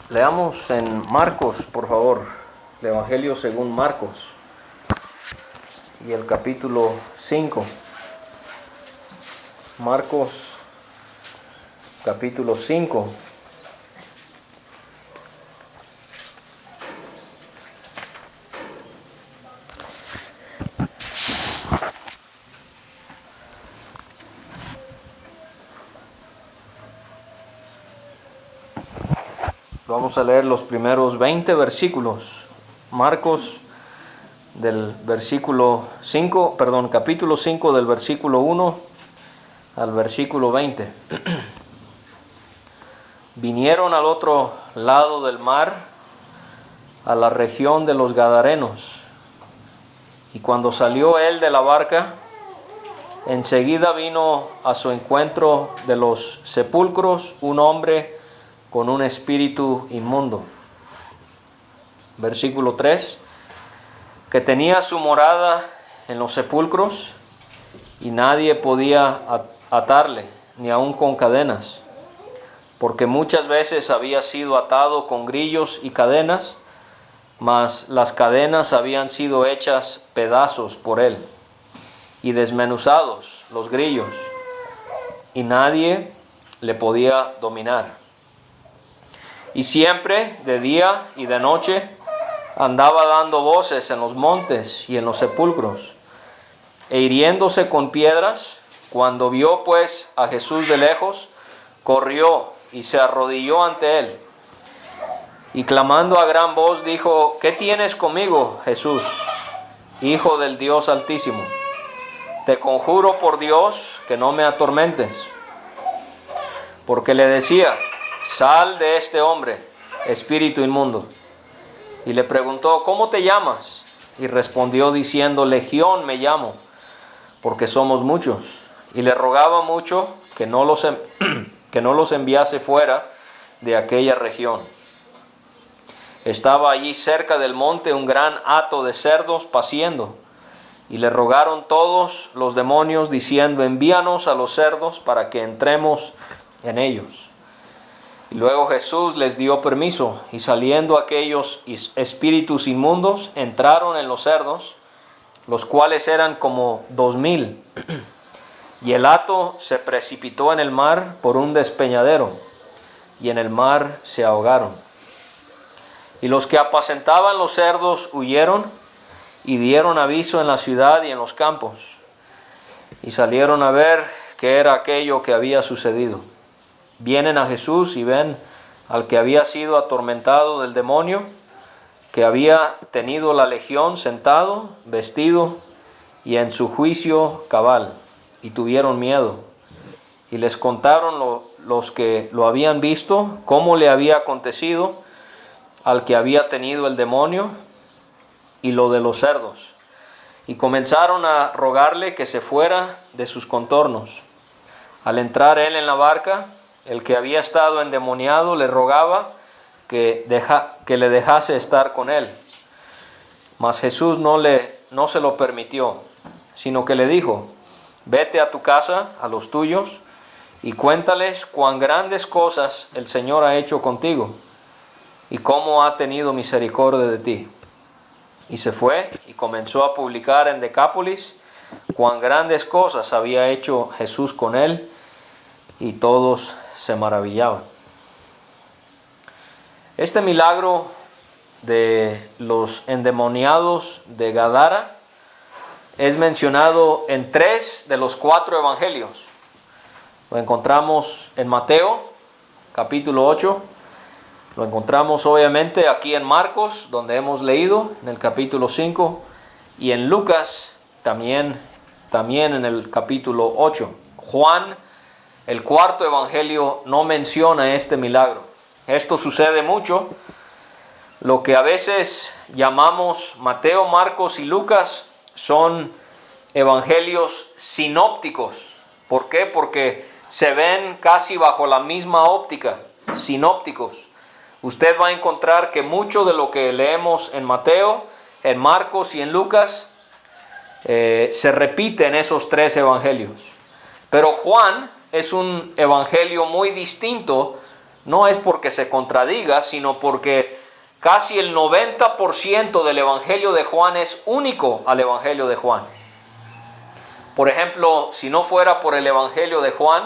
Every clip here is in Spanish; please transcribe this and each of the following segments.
Leamos en Marcos, por favor, el Evangelio según Marcos y el capítulo 5. Marcos, capítulo 5. Vamos a leer los primeros 20 versículos. Marcos del capítulo 5 del versículo 1 al versículo 20. Vinieron al otro lado del mar, a la región de los Gadarenos, y cuando salió él de la barca, enseguida vino a su encuentro de los sepulcros un hombre con un espíritu inmundo. Versículo 3, que tenía su morada en los sepulcros, y nadie podía atarle, ni aun con cadenas, porque muchas veces había sido atado con grillos y cadenas, mas las cadenas habían sido hechas pedazos por él, y desmenuzados los grillos, y nadie le podía dominar. Y siempre, de día y de noche, andaba dando voces en los montes y en los sepulcros, e hiriéndose con piedras. Cuando vio pues a Jesús de lejos, corrió y se arrodilló ante él, y clamando a gran voz dijo: ¿Qué tienes conmigo, Jesús, Hijo del Dios Altísimo? Te conjuro por Dios que no me atormentes. Porque le decía: sal de este hombre, espíritu inmundo. Y le preguntó: ¿cómo te llamas? Y respondió diciendo: Legión me llamo, porque somos muchos. Y le rogaba mucho que no los enviase fuera de aquella región. Estaba allí cerca del monte un gran hato de cerdos paciendo, y le rogaron todos los demonios diciendo: envíanos a los cerdos para que entremos en ellos. Y luego Jesús les dio permiso, y saliendo aquellos espíritus inmundos entraron en los cerdos, los cuales eran como 2000. Y el hato se precipitó en el mar por un despeñadero, y en el mar se ahogaron. Y los que apacentaban los cerdos huyeron y dieron aviso en la ciudad y en los campos, y salieron a ver qué era aquello que había sucedido. Vienen a Jesús y ven al que había sido atormentado del demonio, que había tenido la legión, sentado, vestido y en su juicio cabal, y tuvieron miedo. Y les contaron los que lo habían visto, cómo le había acontecido al que había tenido el demonio, y lo de los cerdos. Y comenzaron a rogarle que se fuera de sus contornos. Al entrar él en la barca, el que había estado endemoniado le rogaba que le dejase estar con él. Mas Jesús no se lo permitió, sino que le dijo: vete a tu casa, a los tuyos, y cuéntales cuán grandes cosas el Señor ha hecho contigo, y cómo ha tenido misericordia de ti. Y se fue y comenzó a publicar en Decápolis cuán grandes cosas había hecho Jesús con él, y todos se maravillaban. Este milagro de los endemoniados de Gadara es mencionado en 3 de los 4 evangelios. Lo encontramos en Mateo, capítulo 8. Lo encontramos obviamente aquí en Marcos, donde hemos leído, en el capítulo 5, y en Lucas también en el capítulo 8. Juan, el 4.º evangelio, no menciona este milagro. Esto sucede mucho. Lo que a veces llamamos Mateo, Marcos y Lucas son evangelios sinópticos. ¿Por qué? Porque se ven casi bajo la misma óptica, sinópticos. Usted va a encontrar que mucho de lo que leemos en Mateo, en Marcos y en Lucas se repite en esos 3 evangelios. Pero Juan es un evangelio muy distinto no es porque se contradiga, sino porque casi el 90% del Evangelio de Juan es único al Evangelio de Juan. Por ejemplo, si no fuera por el Evangelio de Juan,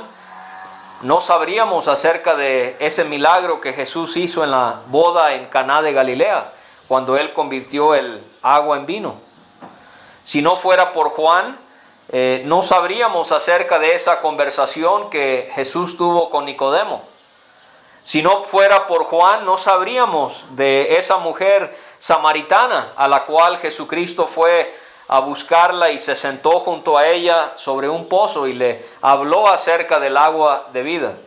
no sabríamos acerca de ese milagro que Jesús hizo en la boda en Caná de Galilea, cuando Él convirtió el agua en vino. Si no fuera por Juan, no sabríamos acerca de esa conversación que Jesús tuvo con Nicodemo. Si no fuera por Juan, no sabríamos de esa mujer samaritana a la cual Jesucristo fue a buscarla y se sentó junto a ella sobre un pozo y le habló acerca del agua de vida.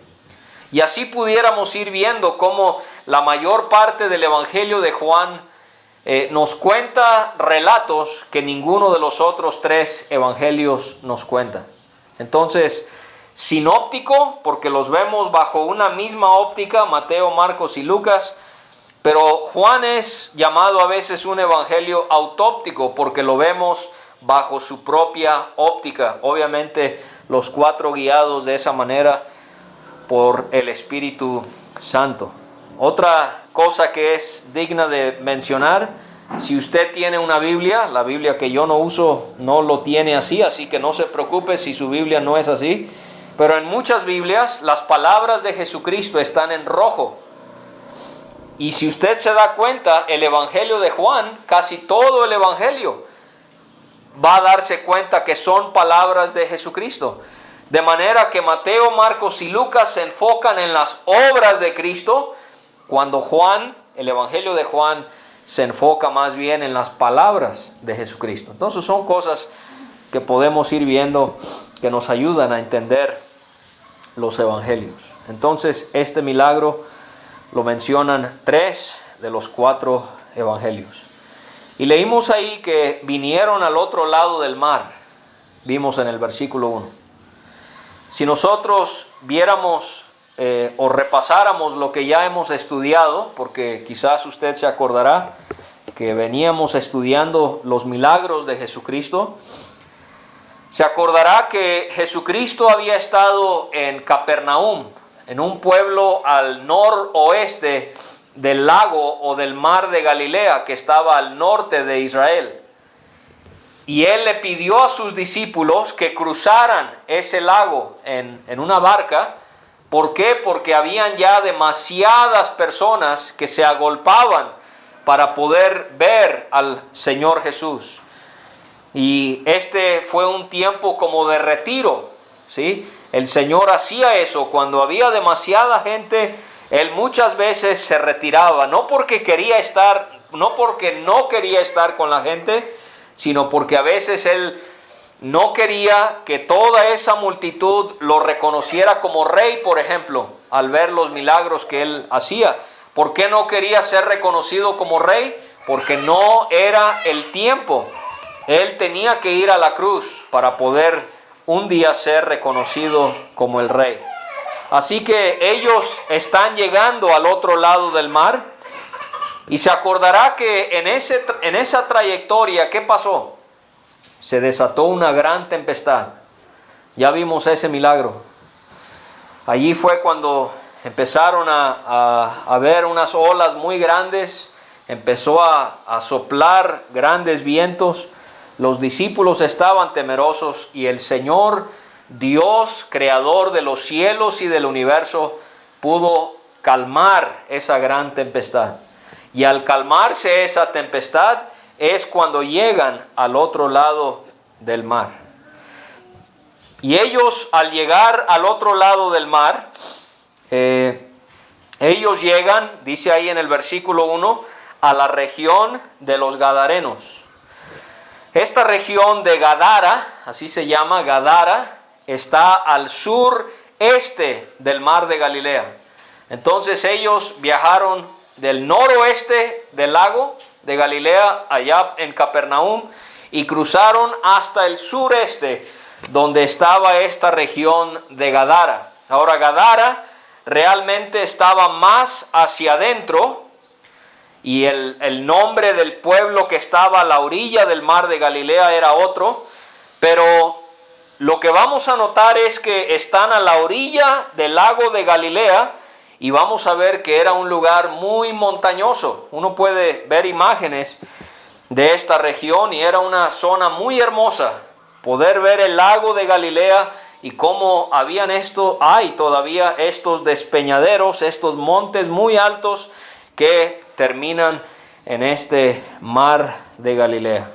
Y así pudiéramos ir viendo cómo la mayor parte del Evangelio de Juan nos cuenta relatos que ninguno de los otros 3 evangelios nos cuenta. Entonces, sinóptico, porque los vemos bajo una misma óptica, Mateo, Marcos y Lucas, pero Juan es llamado a veces un evangelio autóptico porque lo vemos bajo su propia óptica. Obviamente los 4 guiados de esa manera por el Espíritu Santo. Otra cosa que es digna de mencionar, si usted tiene una Biblia, la Biblia que yo no uso no lo tiene así que no se preocupe si su Biblia no es así, pero en muchas Biblias las palabras de Jesucristo están en rojo. Y si usted se da cuenta, el Evangelio de Juan, casi todo el Evangelio, va a darse cuenta que son palabras de Jesucristo. De manera que Mateo, Marcos y Lucas se enfocan en las obras de Cristo, cuando Juan, el Evangelio de Juan, se enfoca más bien en las palabras de Jesucristo. Entonces son cosas que podemos ir viendo que nos ayudan a entender los Evangelios. Entonces este milagro lo mencionan 3 de los 4 evangelios. Y leímos ahí que vinieron al otro lado del mar. Vimos en el versículo 1. Si nosotros viéramos o repasáramos lo que ya hemos estudiado, porque quizás usted se acordará que veníamos estudiando los milagros de Jesucristo, se acordará que Jesucristo había estado en Capernaum, en un pueblo al noroeste del lago o del mar de Galilea, que estaba al norte de Israel. Y Él le pidió a sus discípulos que cruzaran ese lago en una barca. ¿Por qué? Porque habían ya demasiadas personas que se agolpaban para poder ver al Señor Jesús. Y este fue un tiempo como de retiro, ¿sí? El Señor hacía eso cuando había demasiada gente. Él muchas veces se retiraba, no porque no quería estar con la gente, sino porque a veces Él no quería que toda esa multitud lo reconociera como rey, por ejemplo, al ver los milagros que Él hacía. ¿Por qué no quería ser reconocido como rey? Porque no era el tiempo. Él tenía que ir a la cruz para poder un día ser reconocido como el rey. Así que ellos están llegando al otro lado del mar. Y se acordará que en esa trayectoria, ¿qué pasó? Se desató una gran tempestad. Ya vimos ese milagro. Allí fue cuando empezaron a ver unas olas muy grandes. Empezó a soplar grandes vientos. Los discípulos estaban temerosos y el Señor, Dios, creador de los cielos y del universo, pudo calmar esa gran tempestad. Y al calmarse esa tempestad es cuando llegan al otro lado del mar. Y ellos, al llegar al otro lado del mar, ellos llegan, dice ahí en el versículo 1, a la región de los Gadarenos. Esta región de Gadara, así se llama, Gadara, está al sureste del mar de Galilea. Entonces ellos viajaron del noroeste del lago de Galilea, allá en Capernaum, y cruzaron hasta el sureste, donde estaba esta región de Gadara. Ahora, Gadara realmente estaba más hacia adentro, y el nombre del pueblo que estaba a la orilla del mar de Galilea era otro, pero lo que vamos a notar es que están a la orilla del lago de Galilea y vamos a ver que era un lugar muy montañoso. Uno puede ver imágenes de esta región y era una zona muy hermosa. Poder ver el lago de Galilea y cómo hay todavía estos despeñaderos, estos montes muy altos que terminan en este mar de Galilea.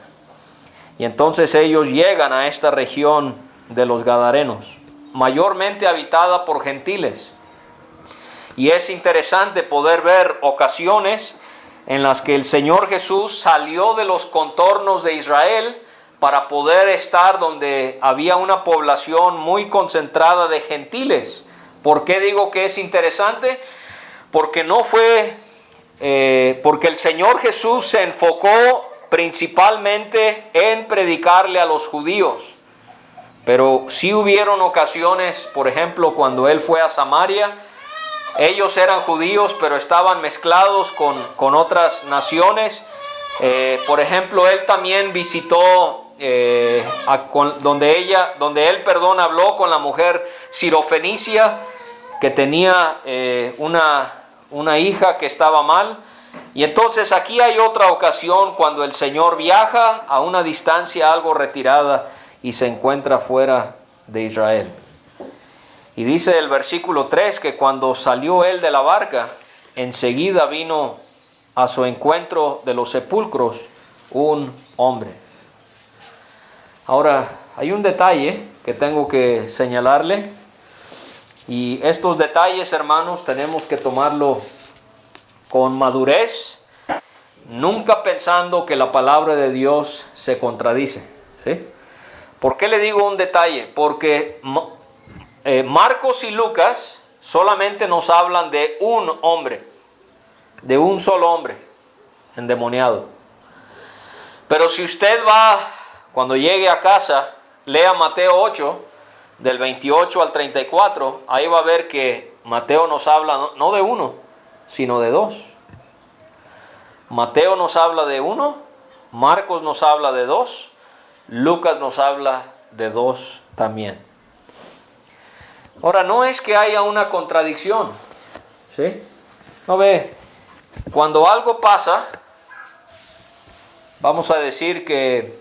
Y entonces ellos llegan a esta región de los Gadarenos, mayormente habitada por gentiles. Y es interesante poder ver ocasiones en las que el Señor Jesús salió de los contornos de Israel para poder estar donde había una población muy concentrada de gentiles. ¿Por qué digo que es interesante? Porque porque el Señor Jesús se enfocó principalmente en predicarle a los judíos. Pero sí hubieron ocasiones, por ejemplo, cuando Él fue a Samaria, ellos eran judíos, pero estaban mezclados con otras naciones. Por ejemplo, Él también visitó donde él habló con la mujer sirofenicia que tenía una hija que estaba mal. Y entonces aquí hay otra ocasión cuando el Señor viaja a una distancia algo retirada y se encuentra fuera de Israel. Y dice el versículo 3 que cuando salió él de la barca, enseguida vino a su encuentro de los sepulcros un hombre. Ahora, hay un detalle que tengo que señalarle, y estos detalles, hermanos, tenemos que tomarlo con madurez, nunca pensando que la palabra de Dios se contradice, ¿sí? ¿Por qué le digo un detalle? Porque Marcos y Lucas solamente nos hablan de un hombre, de un solo hombre endemoniado. Pero si usted va, cuando llegue a casa, lea Mateo 8, del 28 al 34, ahí va a ver que Mateo nos habla no de uno, sino de dos. Mateo nos habla de uno, Marcos nos habla de dos, Lucas nos habla de dos también. Ahora, no es que haya una contradicción, ¿sí? No ve, cuando algo pasa, vamos a decir que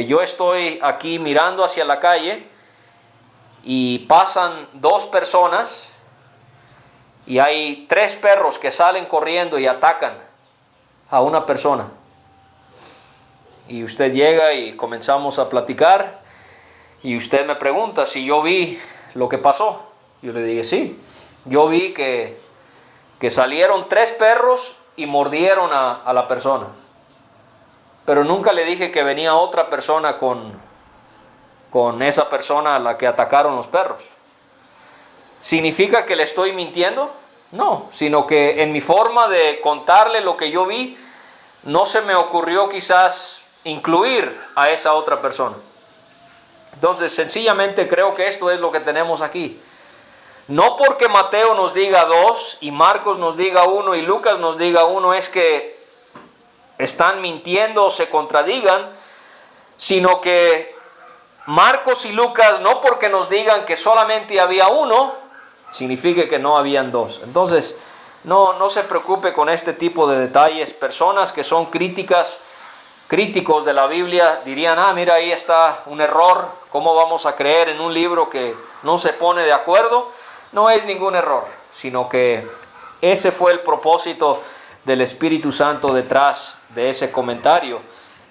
yo estoy aquí mirando hacia la calle y pasan dos personas y hay tres perros que salen corriendo y atacan a una persona. Y usted llega y comenzamos a platicar y usted me pregunta si yo vi lo que pasó. Yo le dije sí, yo vi que salieron tres perros y mordieron a la persona, pero nunca le dije que venía otra persona con esa persona a la que atacaron los perros. ¿Significa que le estoy mintiendo? No, sino que en mi forma de contarle lo que yo vi, no se me ocurrió quizás incluir a esa otra persona. Entonces, sencillamente creo que esto es lo que tenemos aquí. No porque Mateo nos diga dos y Marcos nos diga uno y Lucas nos diga uno es que están mintiendo o se contradigan, sino que Marcos y Lucas, no porque nos digan que solamente había uno, significa que no habían dos. Entonces, no se preocupe con este tipo de detalles. Personas que son críticos de la Biblia dirían, mira, ahí está un error. ¿Cómo vamos a creer en un libro que no se pone de acuerdo? No es ningún error, sino que ese fue el propósito del Espíritu Santo detrás de ese comentario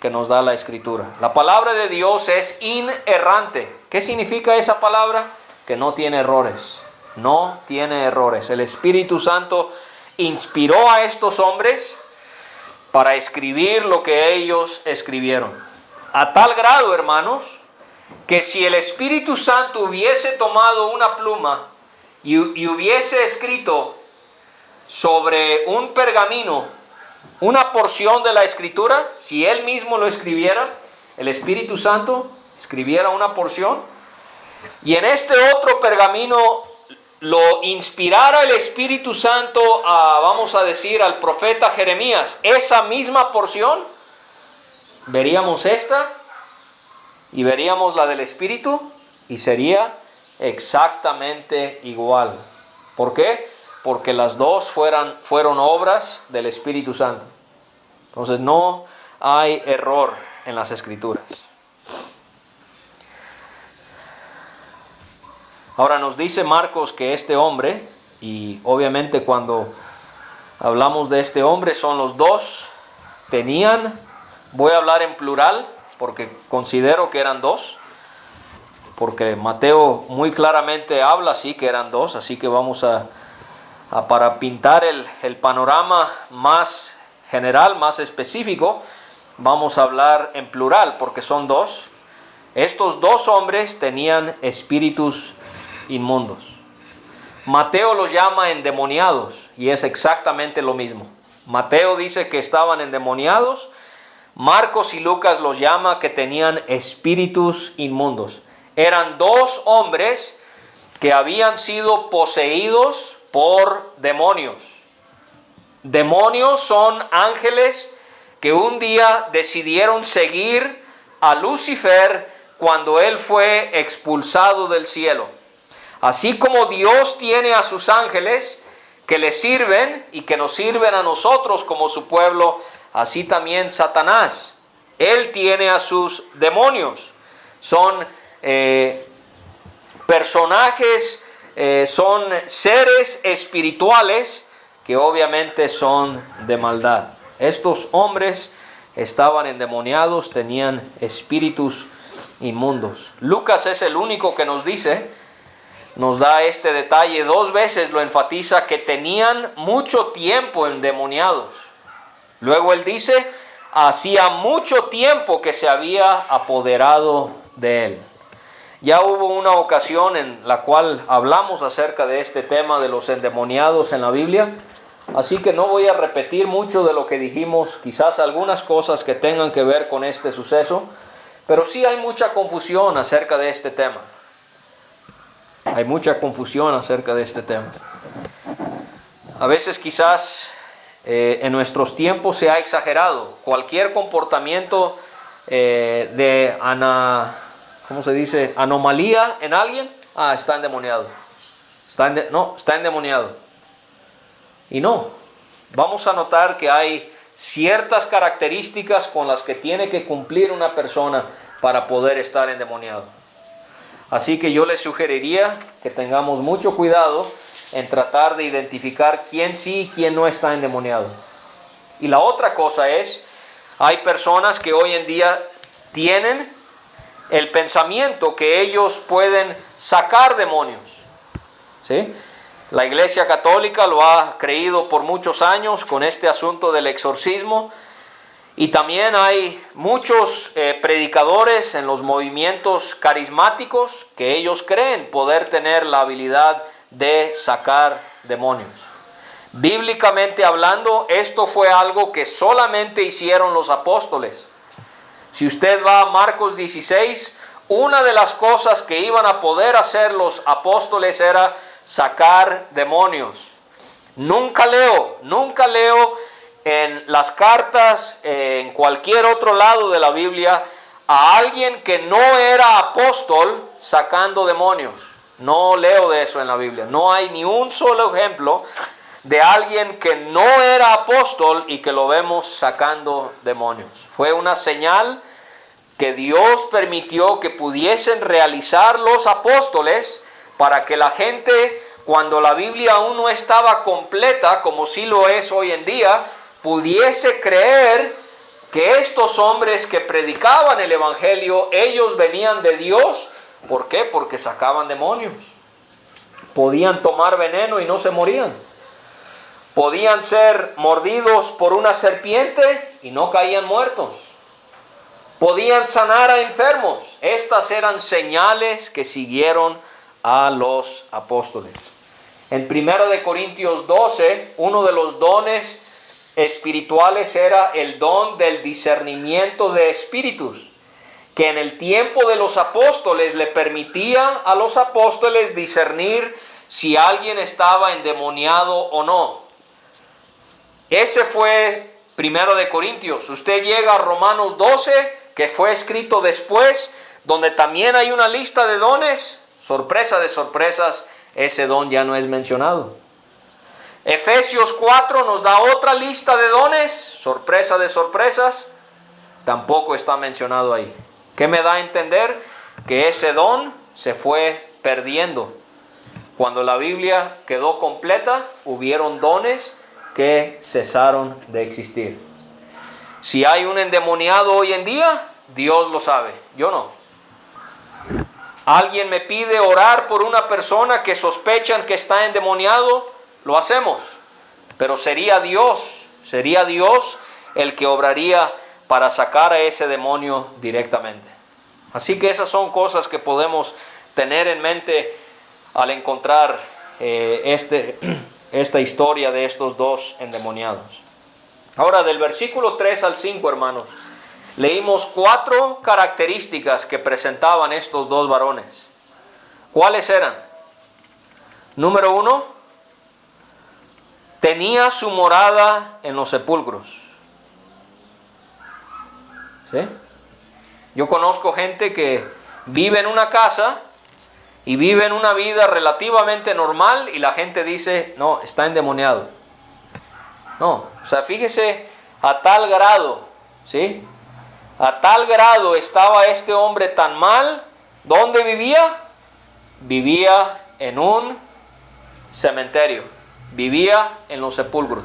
que nos da la Escritura. La palabra de Dios es inerrante. ¿Qué significa esa palabra? Que no tiene errores. No tiene errores. El Espíritu Santo inspiró a estos hombres para escribir lo que ellos escribieron. A tal grado, hermanos, que si el Espíritu Santo hubiese tomado una pluma y hubiese escrito sobre un pergamino una porción de la Escritura, si él mismo lo escribiera, el Espíritu Santo escribiera una porción, y en este otro pergamino lo inspirara el Espíritu Santo vamos a decir, al profeta Jeremías, esa misma porción, veríamos esta y veríamos la del Espíritu y sería exactamente igual. ¿Por qué? porque las dos fueron obras del Espíritu Santo. Entonces no hay error en las Escrituras. Ahora nos dice Marcos que este hombre, y obviamente cuando hablamos de este hombre son los dos, voy a hablar en plural porque considero que eran dos, porque Mateo muy claramente habla así que eran dos, así que vamos para pintar el panorama más general, más específico, vamos a hablar en plural porque son dos. Estos dos hombres tenían espíritus inmundos. Mateo los llama endemoniados y es exactamente lo mismo. Mateo dice que estaban endemoniados. Marcos y Lucas los llama que tenían espíritus inmundos. Eran dos hombres que habían sido poseídos por demonios. Demonios son ángeles que un día decidieron seguir a Lucifer cuando él fue expulsado del cielo. Así como Dios tiene a sus ángeles que le sirven y que nos sirven a nosotros como su pueblo, así también Satanás. Él tiene a sus demonios. Son personajes, son seres espirituales que obviamente son de maldad. Estos hombres estaban endemoniados, tenían espíritus inmundos. Lucas es el único que nos da este detalle, dos veces lo enfatiza, que tenían mucho tiempo endemoniados. Luego él dice, hacía mucho tiempo que se había apoderado de él. Ya hubo una ocasión en la cual hablamos acerca de este tema de los endemoniados en la Biblia, así que no voy a repetir mucho de lo que dijimos, quizás algunas cosas que tengan que ver con este suceso, pero sí hay mucha confusión acerca de este tema. Hay mucha confusión acerca de este tema. A veces quizás en nuestros tiempos se ha exagerado. Cualquier comportamiento anomalía en alguien, está endemoniado. Está endemoniado. Y no, vamos a notar que hay ciertas características con las que tiene que cumplir una persona para poder estar endemoniado. Así que yo les sugeriría que tengamos mucho cuidado en tratar de identificar quién sí y quién no está endemoniado. Y la otra cosa es, hay personas que hoy en día tienen el pensamiento que ellos pueden sacar demonios. ¿Sí? La Iglesia Católica lo ha creído por muchos años con este asunto del exorcismo. Y también hay muchos predicadores en los movimientos carismáticos que ellos creen poder tener la habilidad de sacar demonios. Bíblicamente hablando, esto fue algo que solamente hicieron los apóstoles. Si usted va a Marcos 16, una de las cosas que iban a poder hacer los apóstoles era sacar demonios. Nunca leo en las cartas, en cualquier otro lado de la Biblia, a alguien que no era apóstol sacando demonios. No leo de eso en la Biblia. No hay ni un solo ejemplo de alguien que no era apóstol y que lo vemos sacando demonios. Fue una señal que Dios permitió que pudiesen realizar los apóstoles para que la gente, cuando la Biblia aún no estaba completa, como sí lo es hoy en día, pudiese creer que estos hombres que predicaban el Evangelio, ellos venían de Dios. ¿Por qué? Porque sacaban demonios. Podían tomar veneno y no se morían. Podían ser mordidos por una serpiente y no caían muertos. Podían sanar a enfermos. Estas eran señales que siguieron a los apóstoles. En 1 Corintios 12, uno de los dones espirituales era el don del discernimiento de espíritus, que en el tiempo de los apóstoles le permitía a los apóstoles discernir si alguien estaba endemoniado o no. Ese fue 1 Corintios. Usted llega a Romanos 12, que fue escrito después, donde también hay una lista de dones. Sorpresa de sorpresas, ese don ya no es mencionado. Efesios 4 nos da otra lista de dones, sorpresa de sorpresas, tampoco está mencionado ahí. ¿Qué me da a entender? Que ese don se fue perdiendo. Cuando la Biblia quedó completa, hubieron dones que cesaron de existir. Si hay un endemoniado hoy en día, Dios lo sabe, yo no. Alguien me pide orar por una persona que sospechan que está endemoniado, lo hacemos. Pero sería Dios el que obraría para sacar a ese demonio directamente. Así que esas son cosas que podemos tener en mente al encontrar esta historia de estos dos endemoniados. Ahora, del versículo 3 al 5, hermanos, leímos 4 características que presentaban estos dos varones. ¿Cuáles eran? Número 1, tenía su morada en los sepulcros. ¿Sí? Yo conozco gente que vive en una casa y vive en una vida relativamente normal y la gente dice, no, está endemoniado. No, o sea, fíjese a tal grado, ¿sí? A tal grado estaba este hombre tan mal. ¿Dónde vivía? Vivía en un cementerio. Vivía en los sepulcros.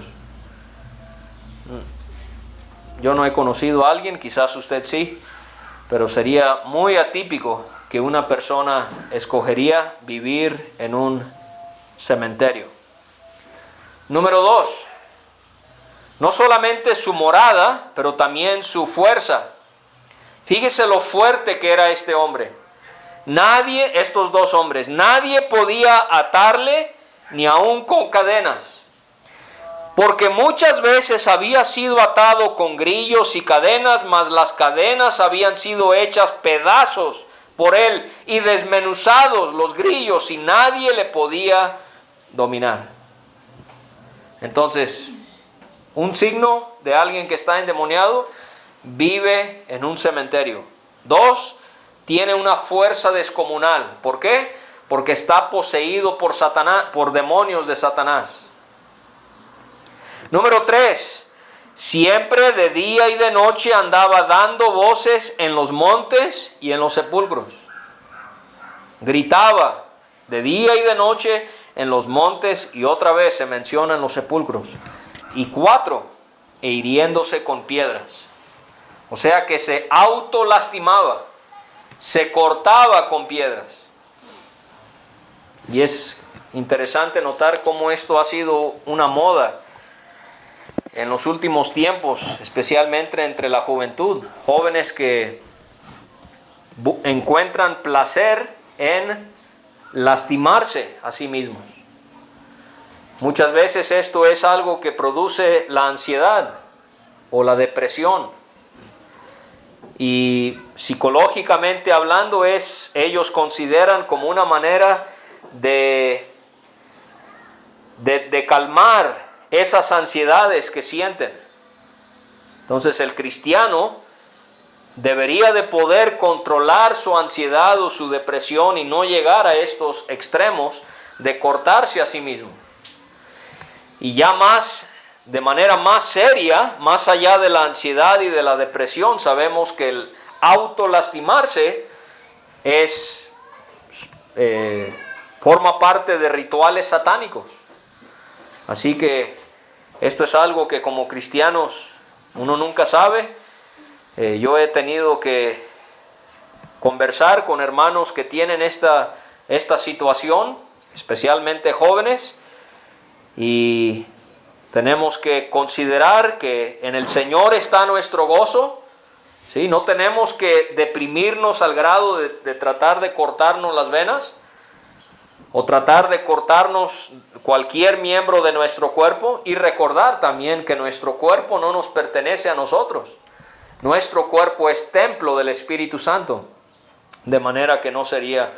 Yo no he conocido a alguien, quizás usted sí, pero sería muy atípico que una persona escogería vivir en un cementerio. Número 2, no solamente su morada, pero también su fuerza. Fíjese lo fuerte que era este hombre. Estos dos hombres, nadie podía atarle ni aun con cadenas, porque muchas veces había sido atado con grillos y cadenas, mas las cadenas habían sido hechas pedazos por él y desmenuzados los grillos y nadie le podía dominar. Entonces, un signo de alguien que está endemoniado, vive en un cementerio. 2, tiene una fuerza descomunal. ¿Por qué? Porque está poseído por Satanás, por demonios de Satanás. Número 3, siempre de día y de noche andaba dando voces en los montes y en los sepulcros. Gritaba de día y de noche en los montes y otra vez se menciona en los sepulcros. Y 4, hiriéndose con piedras. O sea que se autolastimaba, se cortaba con piedras. Y es interesante notar cómo esto ha sido una moda en los últimos tiempos, especialmente entre la juventud. Jóvenes que encuentran placer en lastimarse a sí mismos. Muchas veces esto es algo que produce la ansiedad o la depresión. Y psicológicamente hablando, ellos consideran como una manera de calmar esas ansiedades que sienten. Entonces el cristiano debería de poder controlar su ansiedad o su depresión y no llegar a estos extremos de cortarse a sí mismo. Y ya de manera más seria, más allá de la ansiedad y de la depresión, sabemos que el autolastimarse forma parte de rituales satánicos. Así que esto es algo que como cristianos uno nunca sabe. Yo he tenido que conversar con hermanos que tienen esta situación, especialmente jóvenes, y tenemos que considerar que en el Señor está nuestro gozo. ¿Sí? No tenemos que deprimirnos al grado de tratar de cortarnos las venas o tratar de cortarnos cualquier miembro de nuestro cuerpo, y recordar también que nuestro cuerpo no nos pertenece a nosotros. Nuestro cuerpo es templo del Espíritu Santo, de manera que no sería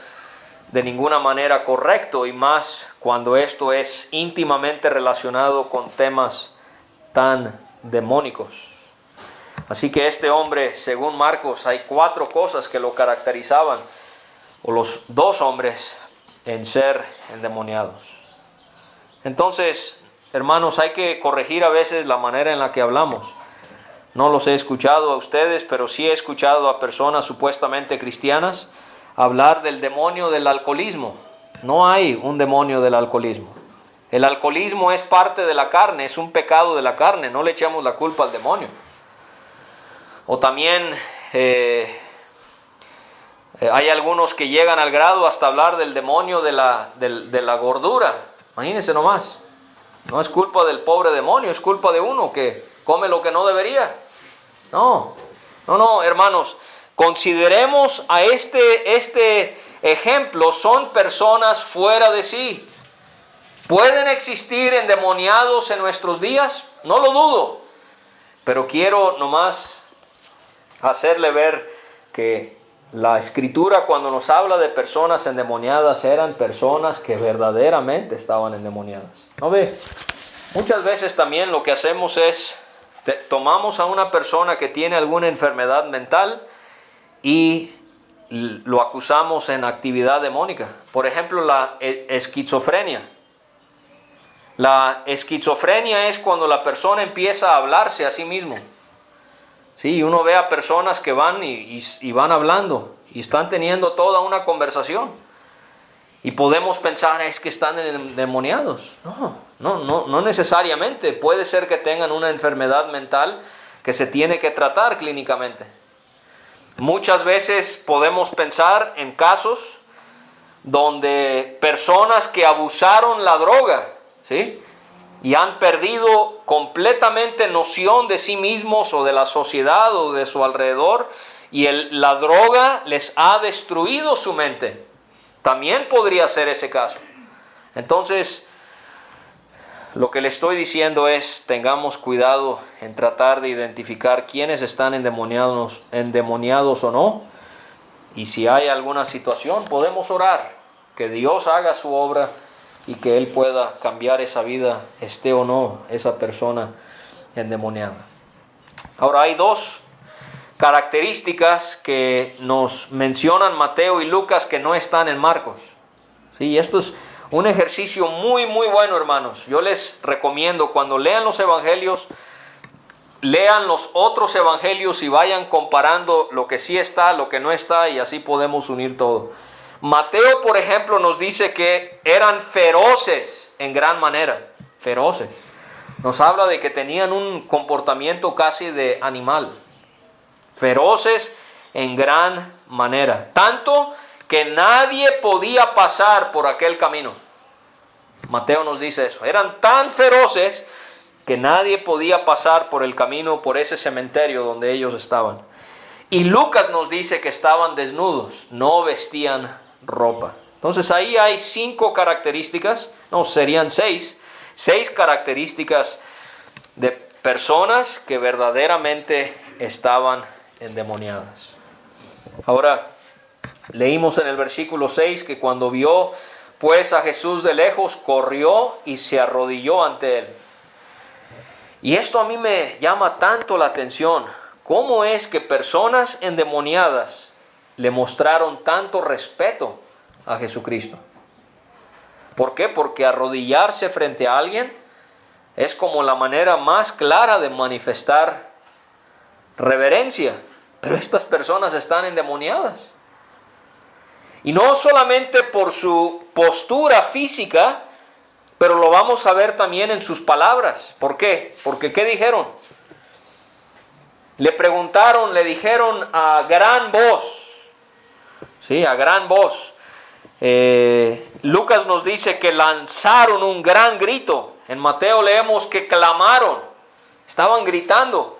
de ninguna manera correcto, y más cuando esto es íntimamente relacionado con temas tan demónicos. Así que este hombre, según Marcos, hay 4 cosas que lo caracterizaban, o los 2 hombres, en ser endemoniados. Entonces, hermanos, hay que corregir a veces la manera en la que hablamos. No los he escuchado a ustedes, pero sí he escuchado a personas supuestamente cristianas hablar del demonio del alcoholismo. No hay un demonio del alcoholismo. El alcoholismo es parte de la carne, es un pecado de la carne, no le echamos la culpa al demonio. O también hay algunos que llegan al grado hasta hablar del demonio de la gordura. Imagínense nomás. No es culpa del pobre demonio, es culpa de uno que come lo que no debería. No, hermanos. Consideremos a este ejemplo, son personas fuera de sí. ¿Pueden existir endemoniados en nuestros días? No lo dudo. Pero quiero nomás hacerle ver que la Escritura, cuando nos habla de personas endemoniadas, eran personas que verdaderamente estaban endemoniadas. ¿No ve? Muchas veces también lo que hacemos es, tomamos a una persona que tiene alguna enfermedad mental y lo acusamos en actividad demónica. Por ejemplo, la esquizofrenia. La esquizofrenia es cuando la persona empieza a hablarse a sí mismo. Sí, uno ve a personas que van y van hablando y están teniendo toda una conversación. Y podemos pensar, es que están endemoniados. No necesariamente. Puede ser que tengan una enfermedad mental que se tiene que tratar clínicamente. Muchas veces podemos pensar en casos donde personas que abusaron la droga, ¿sí?, y han perdido completamente noción de sí mismos o de la sociedad o de su alrededor, y la droga les ha destruido su mente. También podría ser ese caso. Entonces, lo que le estoy diciendo es, tengamos cuidado en tratar de identificar quiénes están endemoniados o no. Y si hay alguna situación, podemos orar, que Dios haga su obra y que Él pueda cambiar esa vida, esté o no esa persona endemoniada. Ahora, hay dos características que nos mencionan Mateo y Lucas que no están en Marcos. Sí, esto es un ejercicio muy bueno, hermanos. Yo les recomiendo, cuando lean los evangelios, lean los otros evangelios y vayan comparando lo que sí está, lo que no está, y así podemos unir todo. Mateo, por ejemplo, nos dice que eran feroces en gran manera. Feroces. Nos habla de que tenían un comportamiento casi de animal. Feroces en gran manera. Tanto que nadie podía pasar por aquel camino. Mateo nos dice eso. Eran tan feroces que nadie podía pasar por el camino, por ese cementerio donde ellos estaban. Y Lucas nos dice que estaban desnudos, no vestían ropa. Entonces ahí hay 5 características, no, serían 6 características de personas que verdaderamente estaban endemoniadas. Ahora, leímos en el versículo 6 que cuando vio pues a Jesús de lejos, corrió y se arrodilló ante él. Y esto a mí me llama tanto la atención. ¿Cómo es que personas endemoniadas le mostraron tanto respeto a Jesucristo? ¿Por qué? Porque arrodillarse frente a alguien es como la manera más clara de manifestar reverencia. Pero estas personas están endemoniadas. Y no solamente por su postura física, pero lo vamos a ver también en sus palabras. ¿Por qué? Porque ¿qué dijeron? Le preguntaron, le dijeron a gran voz. Sí, a gran voz. Lucas nos dice que lanzaron un gran grito. En Mateo leemos que clamaron. Estaban gritando.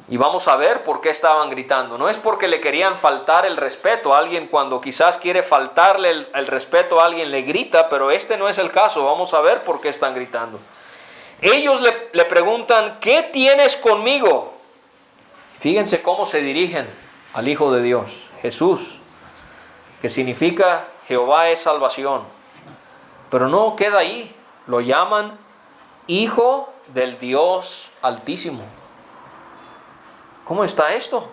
Y vamos a ver por qué estaban gritando. No es porque le querían faltar el respeto. Alguien cuando quizás quiere faltarle el respeto a alguien le grita, pero este no es el caso. Vamos a ver por qué están gritando. Ellos le preguntan, ¿qué tienes conmigo? Fíjense cómo se dirigen al Hijo de Dios, Jesús, que significa Jehová es salvación. Pero no queda ahí. Lo llaman Hijo del Dios Altísimo. ¿Cómo está esto?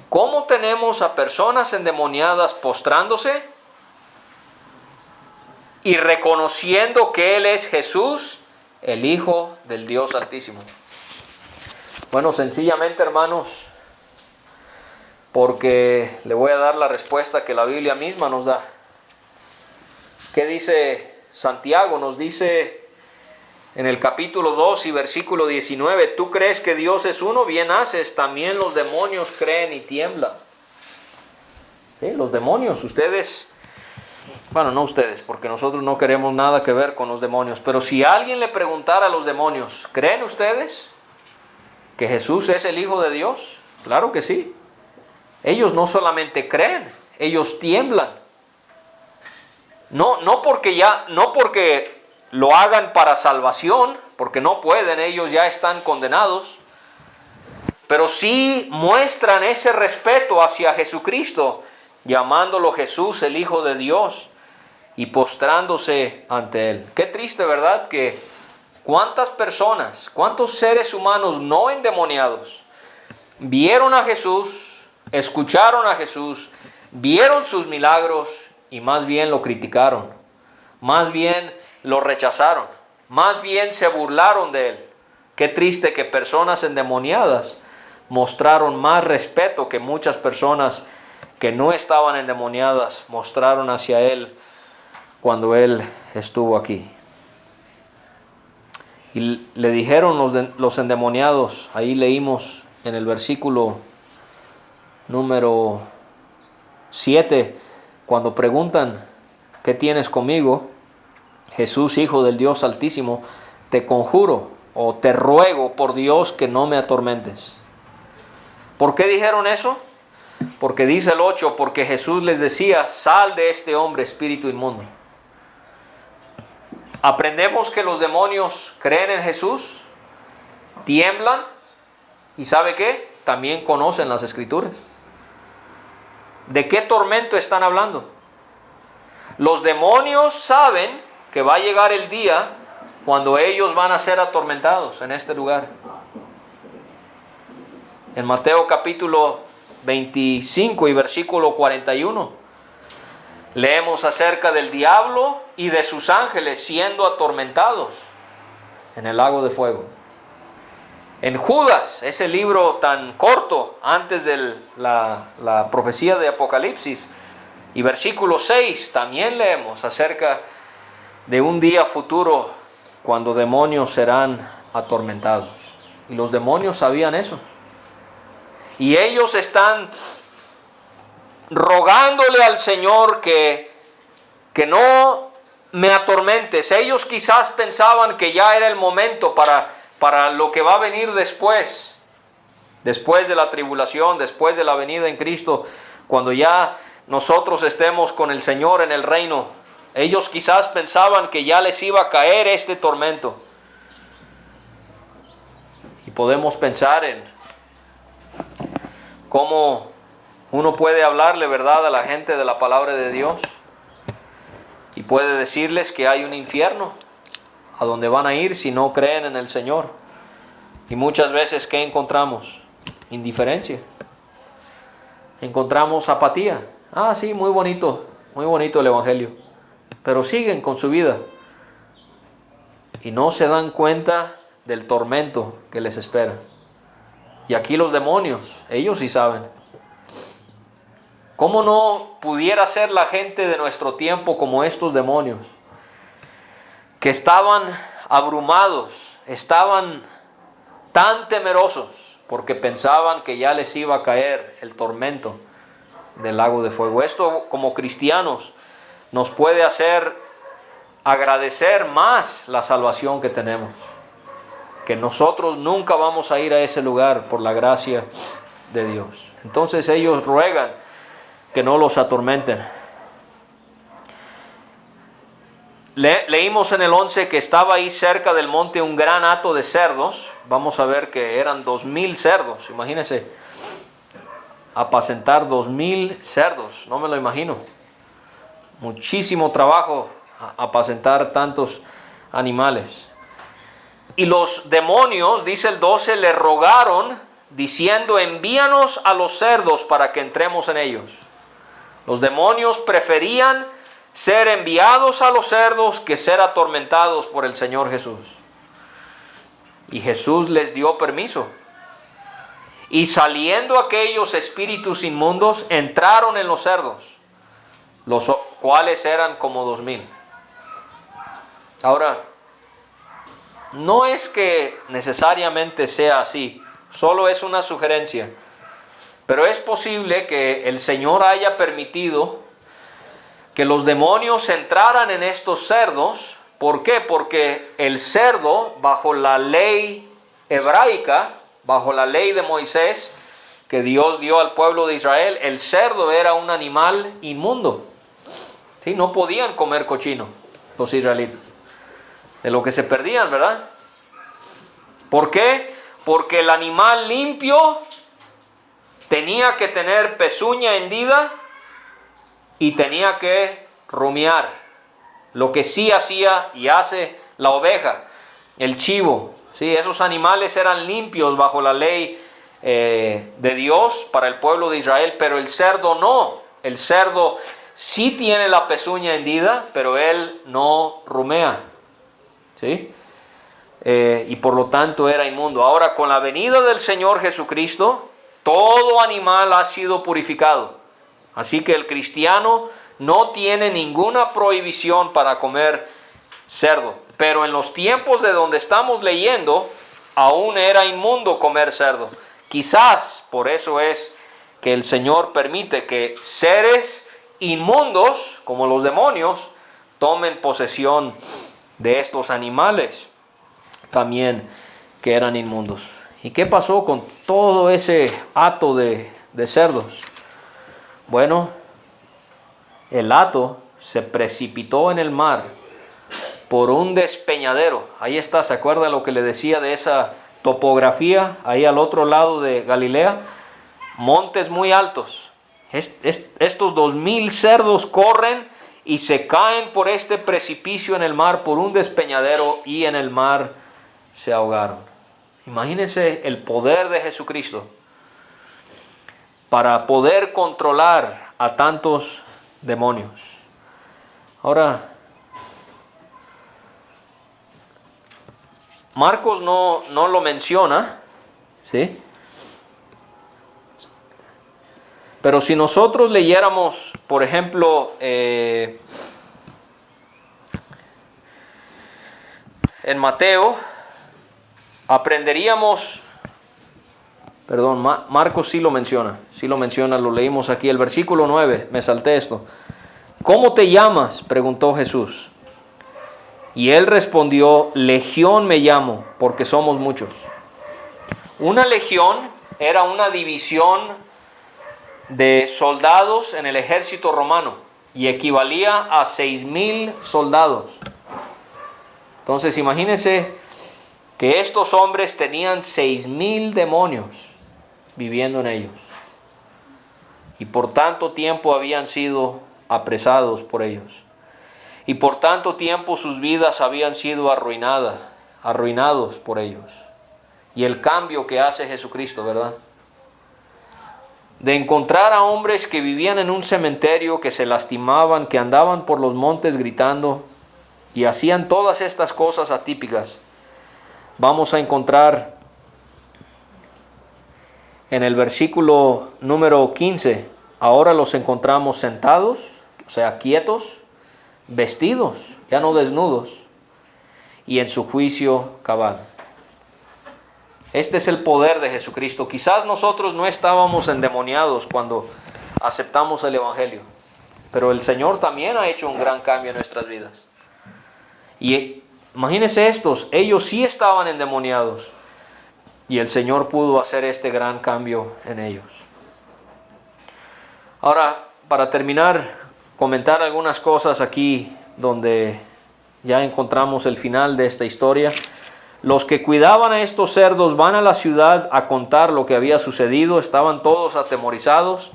¿Cómo tenemos a personas endemoniadas postrándose? y reconociendo que Él es Jesús, el Hijo del Dios Altísimo. Bueno, sencillamente, hermanos, porque le voy a dar la respuesta que la Biblia misma nos da. ¿Qué dice Santiago? Nos dice en el capítulo 2 y versículo 19, tú crees que Dios es uno, bien haces, también los demonios creen y tiemblan. ¿Sí? Los demonios, ustedes, bueno, no ustedes, porque nosotros no queremos nada que ver con los demonios, pero si alguien le preguntara a los demonios, ¿creen ustedes que Jesús es el Hijo de Dios? Claro que sí. Ellos no solamente creen, ellos tiemblan. No porque lo hagan para salvación, porque no pueden, ellos ya están condenados, pero sí muestran ese respeto hacia Jesucristo, llamándolo Jesús el Hijo de Dios y postrándose ante Él. Qué triste, ¿verdad? Que cuántas personas, cuántos seres humanos no endemoniados vieron a Jesús, escucharon a Jesús, vieron sus milagros y más bien lo criticaron, más bien lo rechazaron, más bien se burlaron de Él. Qué triste que personas endemoniadas mostraron más respeto que muchas personas que no estaban endemoniadas mostraron hacia Él cuando Él estuvo aquí. Y le dijeron los endemoniados, ahí leímos en el versículo número 7, cuando preguntan, ¿qué tienes conmigo? Jesús, Hijo del Dios Altísimo, te conjuro o te ruego por Dios que no me atormentes. ¿Por qué dijeron eso? Porque dice el 8, porque Jesús les decía, sal de este hombre, espíritu inmundo. Aprendemos que los demonios creen en Jesús, tiemblan y ¿sabe qué? También conocen las Escrituras. ¿De qué tormento están hablando? Los demonios saben que va a llegar el día cuando ellos van a ser atormentados en este lugar. En Mateo capítulo 25 y versículo 41, leemos acerca del diablo y de sus ángeles siendo atormentados en el lago de fuego. En Judas, ese libro tan corto antes de la profecía de Apocalipsis, y versículo 6, también leemos acerca de un día futuro cuando demonios serán atormentados. Y los demonios sabían eso. Y ellos están rogándole al Señor que no me atormentes. Ellos quizás pensaban que ya era el momento para lo que va a venir después de la tribulación, después de la venida en Cristo, cuando ya nosotros estemos con el Señor en el reino. Ellos quizás pensaban que ya les iba a caer este tormento. Y podemos pensar en cómo uno puede hablarle verdad a la gente de la palabra de Dios y puede decirles que hay un infierno a donde van a ir si no creen en el Señor. Y muchas veces, ¿qué encontramos? Indiferencia. Encontramos apatía. Ah, sí, muy bonito el Evangelio. Pero siguen con su vida y no se dan cuenta del tormento que les espera. Y aquí los demonios, ellos sí saben. ¿Cómo no pudiera ser la gente de nuestro tiempo como estos demonios? Que estaban abrumados, estaban tan temerosos porque pensaban que ya les iba a caer el tormento del lago de fuego. Esto como cristianos nos puede hacer agradecer más la salvación que tenemos. Que nosotros nunca vamos a ir a ese lugar por la gracia de Dios. Entonces ellos ruegan que no los atormenten. Leímos en el 11 que estaba ahí cerca del monte un gran hato de cerdos. Vamos a ver que eran 2,000 cerdos. Imagínense, apacentar 2,000 cerdos. No me lo imagino. Muchísimo trabajo apacentar tantos animales. Y los demonios, dice el 12, le rogaron diciendo, envíanos a los cerdos para que entremos en ellos. Los demonios preferían ser enviados a los cerdos que ser atormentados por el Señor Jesús. Y Jesús les dio permiso. Y saliendo aquellos espíritus inmundos, entraron en los cerdos, los cuales eran como 2000. Ahora, no es que necesariamente sea así, solo es una sugerencia. Pero es posible que el Señor haya permitido que los demonios entraran en estos cerdos. ¿Por qué? Porque el cerdo, bajo la ley hebraica, bajo la ley de Moisés, que Dios dio al pueblo de Israel, el cerdo era un animal inmundo. ¿Sí? No podían comer cochino los israelitas. De lo que se perdían, ¿verdad? ¿Por qué? Porque el animal limpio tenía que tener pezuña hendida y tenía que rumiar. Lo que sí hacía y hace la oveja, el chivo. ¿Sí? Esos animales eran limpios bajo la ley de Dios para el pueblo de Israel, pero el cerdo no. El cerdo sí tiene la pezuña hendida, pero él no rumea. ¿Sí? Y por lo tanto era inmundo. Ahora, con la venida del Señor Jesucristo, todo animal ha sido purificado. Así que el cristiano no tiene ninguna prohibición para comer cerdo. Pero en los tiempos de donde estamos leyendo, aún era inmundo comer cerdo. Quizás por eso es que el Señor permite que seres inmundos, como los demonios, tomen posesión de estos animales también que eran inmundos. ¿Y qué pasó con todo ese hato de cerdos? Bueno, el hato se precipitó en el mar por un despeñadero. Ahí está, ¿se acuerda lo que le decía de esa topografía? Ahí al otro lado de Galilea, montes muy altos. Estos 2000 cerdos corren y se caen por este precipicio en el mar por un despeñadero y en el mar se ahogaron. Imagínense el poder de Jesucristo para poder controlar a tantos demonios. Ahora, Marcos no lo menciona, ¿sí? Pero si nosotros leyéramos, por ejemplo, en Mateo, aprenderíamos, Marcos sí lo menciona, lo leímos aquí, el versículo 9, me salté esto. ¿Cómo te llamas?, preguntó Jesús. Y él respondió, Legión me llamo, porque somos muchos. Una legión era una división de soldados en el ejército romano y equivalía a 6,000 soldados. Entonces imagínense que estos hombres tenían 6,000 demonios viviendo en ellos. Y por tanto tiempo habían sido apresados por ellos. Y por tanto tiempo sus vidas habían sido arruinados por ellos. Y el cambio que hace Jesucristo, ¿verdad? De encontrar a hombres que vivían en un cementerio, que se lastimaban, que andaban por los montes gritando y hacían todas estas cosas atípicas. Vamos a encontrar en el versículo número 15, ahora los encontramos sentados, o sea, quietos, vestidos, ya no desnudos, y en su juicio cabal. Este es el poder de Jesucristo. Quizás nosotros no estábamos endemoniados cuando aceptamos el Evangelio, pero el Señor también ha hecho un gran cambio en nuestras vidas. Y imagínense ellos sí estaban endemoniados, y el Señor pudo hacer este gran cambio en ellos. Ahora, para terminar, comentar algunas cosas aquí donde ya encontramos el final de esta historia. Los que cuidaban a estos cerdos van a la ciudad a contar lo que había sucedido. Estaban todos atemorizados.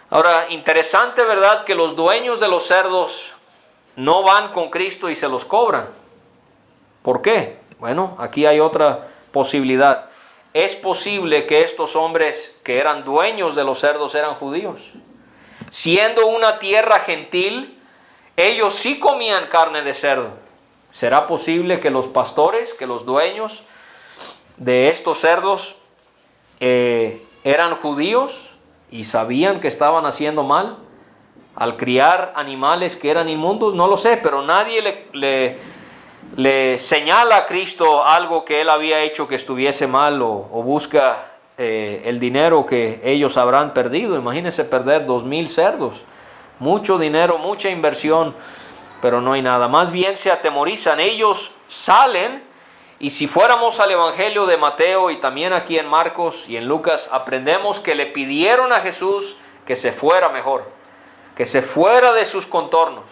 Ahora, interesante, ¿verdad?, que los dueños de los cerdos no van con Cristo y se los cobran. ¿Por qué? Bueno, aquí hay otra posibilidad. Es posible que estos hombres que eran dueños de los cerdos eran judíos. Siendo una tierra gentil, ellos sí comían carne de cerdo. ¿Será posible que los pastores, que los dueños de estos cerdos eran judíos y sabían que estaban haciendo mal al criar animales que eran inmundos? No lo sé, pero nadie le señala a Cristo algo que él había hecho que estuviese mal, o busca el dinero que ellos habrán perdido. Imagínense perder 2,000 cerdos, mucho dinero, mucha inversión, pero no hay nada. Más bien se atemorizan, ellos salen. Y si fuéramos al Evangelio de Mateo y también aquí en Marcos y en Lucas, aprendemos que le pidieron a Jesús que se fuera mejor, que se fuera de sus contornos.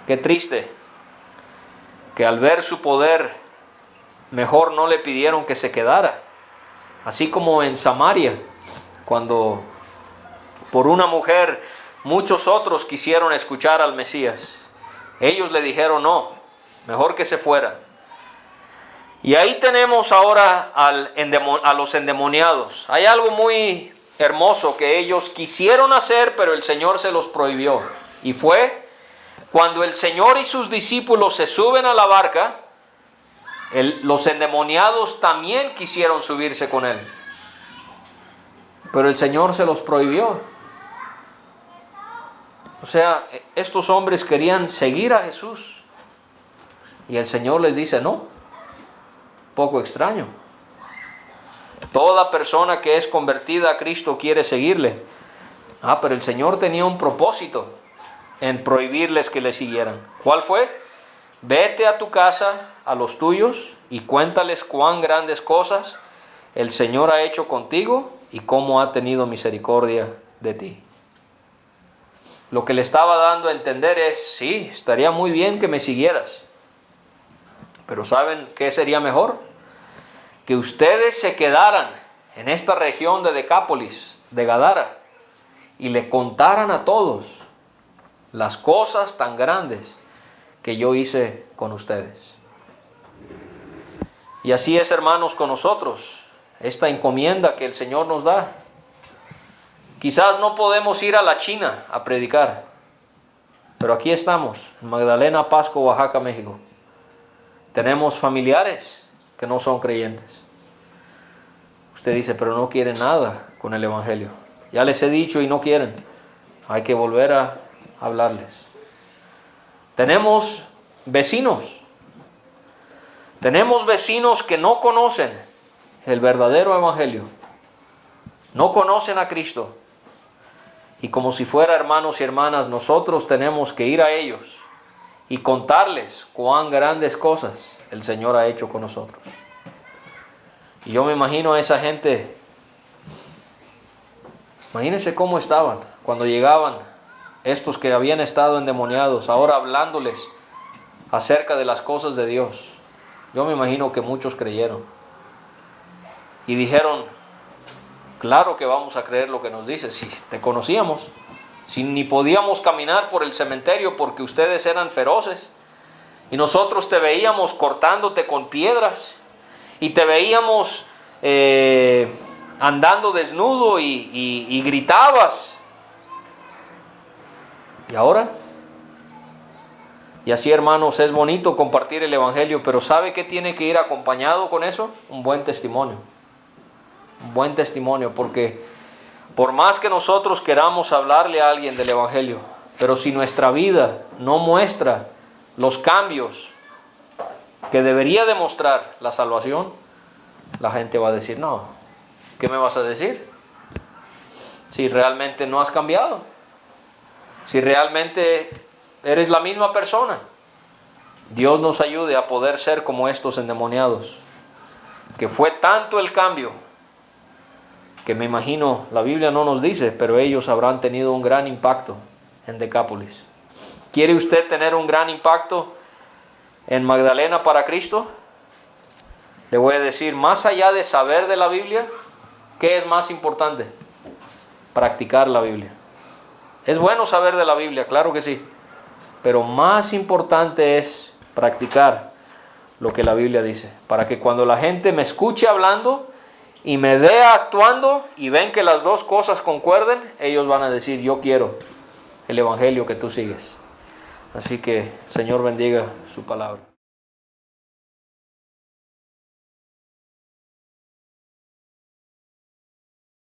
Qué triste que al ver su poder, mejor no le pidieron que se quedara. Así como en Samaria, cuando por una mujer muchos otros quisieron escuchar al Mesías. Ellos le dijeron no, mejor que se fuera. Y ahí tenemos ahora a los endemoniados. Hay algo muy hermoso que ellos quisieron hacer, pero el Señor se los prohibió. Y fue cuando el Señor y sus discípulos se suben a la barca, los endemoniados también quisieron subirse con Él. Pero el Señor se los prohibió. O sea, estos hombres querían seguir a Jesús. Y el Señor les dice no. Poco extraño. Toda persona que es convertida a Cristo quiere seguirle. Pero el Señor tenía un propósito en prohibirles que le siguieran. ¿Cuál fue? Vete a tu casa, a los tuyos, y cuéntales cuán grandes cosas el Señor ha hecho contigo y cómo ha tenido misericordia de ti. Lo que le estaba dando a entender es, sí, estaría muy bien que me siguieras. Pero ¿saben qué sería mejor? Que ustedes se quedaran en esta región de Decápolis, de Gadara, y le contaran a todos las cosas tan grandes que yo hice con ustedes. Y así es, hermanos, con nosotros, esta encomienda que el Señor nos da. Quizás no podemos ir a la China a predicar, pero aquí estamos, en Magdalena, Pasco, Oaxaca, México. Tenemos familiares que no son creyentes. Usted dice, pero no quieren nada con el Evangelio. Ya les he dicho y no quieren. Hay que volver a hablarles. Tenemos vecinos. Tenemos vecinos que no conocen el verdadero Evangelio. No conocen a Cristo. Y como si fuera, hermanos y hermanas, nosotros tenemos que ir a ellos y contarles cuán grandes cosas el Señor ha hecho con nosotros. Y yo me imagino a esa gente, imagínense cómo estaban cuando llegaban estos que habían estado endemoniados, ahora hablándoles acerca de las cosas de Dios. Yo me imagino que muchos creyeron y dijeron, claro que vamos a creer lo que nos dices, si te conocíamos. Si ni podíamos caminar por el cementerio porque ustedes eran feroces y nosotros te veíamos cortándote con piedras y te veíamos andando desnudo y gritabas. ¿Y ahora? Y así, hermanos, es bonito compartir el Evangelio, pero ¿sabe qué tiene que ir acompañado con eso? Un buen testimonio. Un buen testimonio, porque por más que nosotros queramos hablarle a alguien del Evangelio, pero si nuestra vida no muestra los cambios que debería demostrar la salvación, la gente va a decir, no, ¿qué me vas a decir? Si realmente no has cambiado, si realmente eres la misma persona. Dios nos ayude a poder ser como estos endemoniados, que fue tanto el cambio que me imagino, la Biblia no nos dice, pero ellos habrán tenido un gran impacto en Decápolis. ¿Quiere usted tener un gran impacto en Magdalena para Cristo? Le voy a decir, más allá de saber de la Biblia, ¿qué es más importante? Practicar la Biblia. Es bueno saber de la Biblia, claro que sí, pero más importante es practicar lo que la Biblia dice, para que cuando la gente me escuche hablando y me vea actuando y ven que las dos cosas concuerden, ellos van a decir, yo quiero el Evangelio que tú sigues. Así que Señor bendiga su palabra.